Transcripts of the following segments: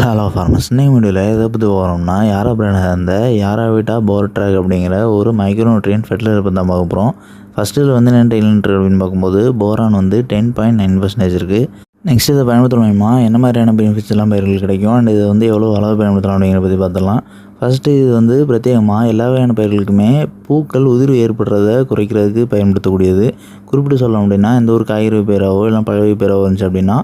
Hello farmers, இன்னைக்கு வீடியோவில் எதை பற்றி போகிறோம்னா யாரா பிராண்ட் அந்த யாராவிட்டா போர்ட்ராக் அப்படிங்கிற ஒரு மைக்ரோநியூட்ரியன்ட் ஃபெர்டிலைசர் பற்றி தான் பார்க்க போகிறோம். ஃபஸ்ட்டு இதில் வந்து என்ன டெய்லின்ட்ரு அப்படின்னு பார்க்கும்போது போரான் வந்து 10.9% இருக்குது. நெக்ஸ்ட் இதை பயன்படுத்தணும் மூலமா என்ன மாதிரியான பெனிஃபிட்ஸ் எல்லாம் பயிர்களுக்கு கிடைக்கும் அண்ட் இது வந்து எவ்வளோ அளவு பயன்படுத்தலாம் அப்படிங்கிற பற்றி பார்த்துடலாம். ஃபஸ்ட்டு இது வந்து பிரத்யேகமாக எல்லா வகையான பயிர்களுக்குமே பூக்கள் உதிர்வு ஏற்படுறதை குறைக்கிறதுக்கு பயன்படுத்தக்கூடியது. குறிப்பிட்டு சொல்லணும் அப்படின்னா எந்த ஒரு காய்கறி பயிராவோ இல்லை பழவை பயிராவோ இருந்துச்சு அப்படின்னா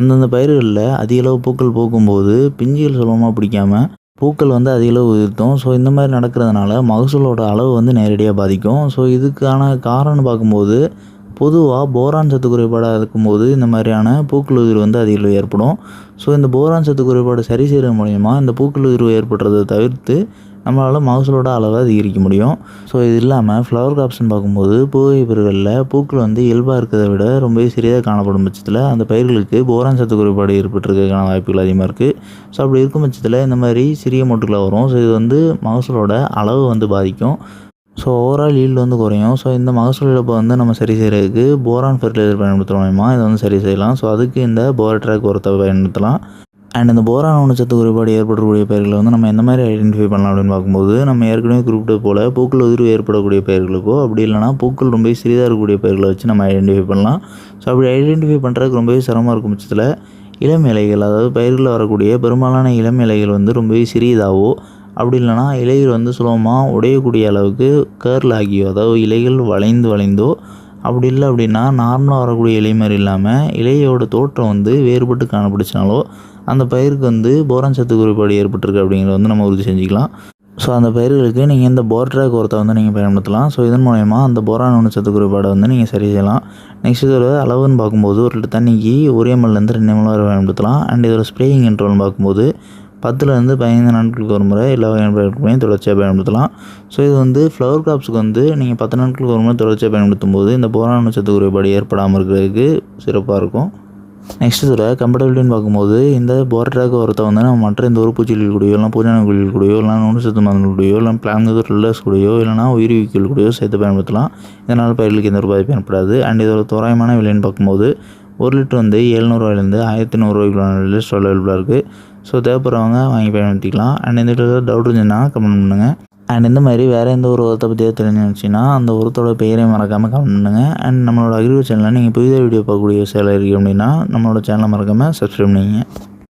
அந்தந்த பயிர்களில் அதிக அளவு பூக்கள் பூக்கும்போது பிஞ்சுகள் சுலபமாக பிடிக்காமல் பூக்கள் வந்து அதிக அளவு உதிர்த்தும். ஸோ இந்த மாதிரி நடக்கிறதுனால மகசூலோட அளவு வந்து நேரடியாக பாதிக்கும். ஸோ இதுக்கான காரணம்னு பார்க்கும்போது பொதுவாக போரான் சத்து குறைபாடாக இருக்கும்போது இந்த மாதிரியான பூக்கள் உதிர்வு வந்து அதிக அளவு ஏற்படும். ஸோ இந்த போரான் சத்து குறைபாடு சரி செய்கிறது மூலயமா இந்த பூக்கள் உதிர்வு ஏற்படுறதை தவிர்த்து நம்மளால் மகசூலோட அளவை அதிகரிக்க முடியும். ஸோ இது இல்லாமல் ஃப்ளவர் கிராப்ஸ்ன்னு பார்க்கும்போது பூவை பயிர்களில் பூக்கள் வந்து இயல்பாக இருக்கிறத விட ரொம்பவே சிறிதாக காணப்படும் பட்சத்தில் அந்த பயிர்களுக்கு போரான் சத்து குறைபாடு ஏற்பட்டுருக்கிறதுக்கான வாய்ப்புகள் அதிகமாக இருக்குது. ஸோ அப்படி இருக்கும் பட்சத்தில் இந்த மாதிரி சிறிய மொட்டுகளாக வரும். ஸோ இது வந்து மகசூலோட அளவு வந்து பாதிக்கும். ஸோ ஓவரால் ஈல்டு வந்து குறையும். ஸோ இந்த மகசூல் இழப்பை வந்து நம்ம சரி செய்கிறதுக்கு போரான் ஃபெர்டிலைசர் பயன்படுத்துகிற மூலமா இதை வந்து சரி செய்யலாம். ஸோ அதுக்கு இந்த போர்ட்ராக் உரத்தை பயன்படுத்தலாம். அண்ட் இந்த போரான் ஊட்டச்சத்து குறைபாடு ஏற்படக்கூடிய பயிர்களை வந்து நம்ம எந்த மாதிரி ஐடென்டிஃபை பண்ணலாம் அப்படின்னு பார்க்கும்போது நம்ம ஏற்கனவே குறிப்பிட்டது போல் பூக்கள் உதிர்வு ஏற்படக்கூடிய பயிர்களுக்கோ அப்படி இல்லைனா பூக்கள் ரொம்ப சிறிதாக இருக்கக்கூடிய பயிர்களை வச்சு நம்ம ஐடென்டிஃபை பண்ணலாம். ஸோ அப்படி ஐடென்டிஃபை பண்ணுறதுக்கு ரொம்பவே சிரமமாக இருக்கும் பட்சத்தில் இளம் இலைகள், அதாவது பயிர்களில் வரக்கூடிய பெரும்பாலான இளம் இலைகள் வந்து ரொம்பவே சிறியதாகவோ அப்படி இல்லைனா இலைகள் வந்து சுலபமாக உடையக்கூடிய அளவுக்கு கேர்ல் ஆகியோ, அதாவது இலைகள் வளைந்தோ அப்படி இல்லை அப்படின்னா நார்மலாக வரக்கூடிய இலை மாதிரி இல்லாமல் இலையோட தோற்றம் வந்து வேறுபட்டு காணப்படுச்சினாலோ அந்த பயிருக்கு வந்து போரான் சத்து குறைபாடு ஏற்பட்டிருக்கு அப்படிங்கிறத வந்து நம்ம உறுதி செஞ்சுக்கலாம். ஸோ அந்த பயிர்களுக்கு நீங்கள் இந்த போர்ட்ராக் உரத்தை வந்து நீங்கள் பயன்படுத்தலாம். ஸோ இதன் மூலயமா அந்த போரான் ஊட்டச்சத்து குறைபாடை வந்து நீங்கள் சரி செய்யலாம். நெக்ஸ்ட் இதோட அளவுன்னு பார்க்கும்போது 1 லிட்டர் தண்ணிக்கு 1 ml-லேருந்து 2 ml வரை பயன்படுத்தலாம். அண்ட் இதோட ஸ்ப்ரேயிங் இன்டர்வல்னு பார்க்கும்போது 10லேருந்து 15 நாட்களுக்கு ஒரு முறை எல்லா வகையான பயிர்களுமே தொடர்ச்சியாக பயன்படுத்தலாம். ஸோ இது வந்து ஃப்ளவர் கிராப்ஸுக்கு வந்து நீங்கள் 10 நாட்களுக்கு ஒரு முறை தொடர்ச்சியாக பயன்படுத்தும் போது இந்த போரான் ஊட்டச்சத்து குறைபாடு ஏற்படாமல் இருக்கிறதுக்கு சிறப்பாக இருக்கும். நெக்ஸ்ட் இதோட கம்பேட்டபிலிட்டின்னு பார்க்கும்போது இந்த போர்ட்ராக் உரத்தை வந்து நம்ம மற்ற எந்த ஒரு பூச்சிகள் கூடயோ இல்லை பூஞ்சானங்கள் கூடயோ இல்லை நுண்சத்து மருந்துகள் கூடயோ இல்லை பிளாங்கு ரில்லர்ஸ் கூடயோ இல்லைனா உயிரிவிக்கல் கூடயோ சேர்த்து பயன்படுத்தலாம். இதனால் பயிர்களுக்கு எந்த ஒரு பாதிப்பும் ஏற்படாது. அண்ட் இதோட தோராயமான விலைன்னு பார்க்கும்போது 1 லிட்டர் வந்து 700 ரூபாயிலேருந்து 1100 ரூபாய்க்குள்ள ஸ்டால் அவைலபிளாக இருக்குது. ஸோ தேவைப்படுறவங்க வாங்கி பயன்படுத்திக்கலாம். அண்ட் இந்த டவுட் இருந்துச்சுன்னா கமெண்ட் பண்ணுங்கள். அண்ட் இந்த மாதிரி வேறு எந்த ஒரு உரத்தை பற்றியே தெரிஞ்சுச்சுன்னா அந்த உரத்தோட பெயரை மறக்காமல் கமெண்ட் பண்ணுங்கள். அண்ட் நம்மளோட அக்ரிகல்ச்சர் சேனலில் நீங்கள் புதிய வீடியோ பார்க்கக்கூடிய சேனல் இருக்குது அப்படின்னா நம்மளோட சேனலை மறக்காமல் சப்ஸ்கிரைப் பண்ணிங்க.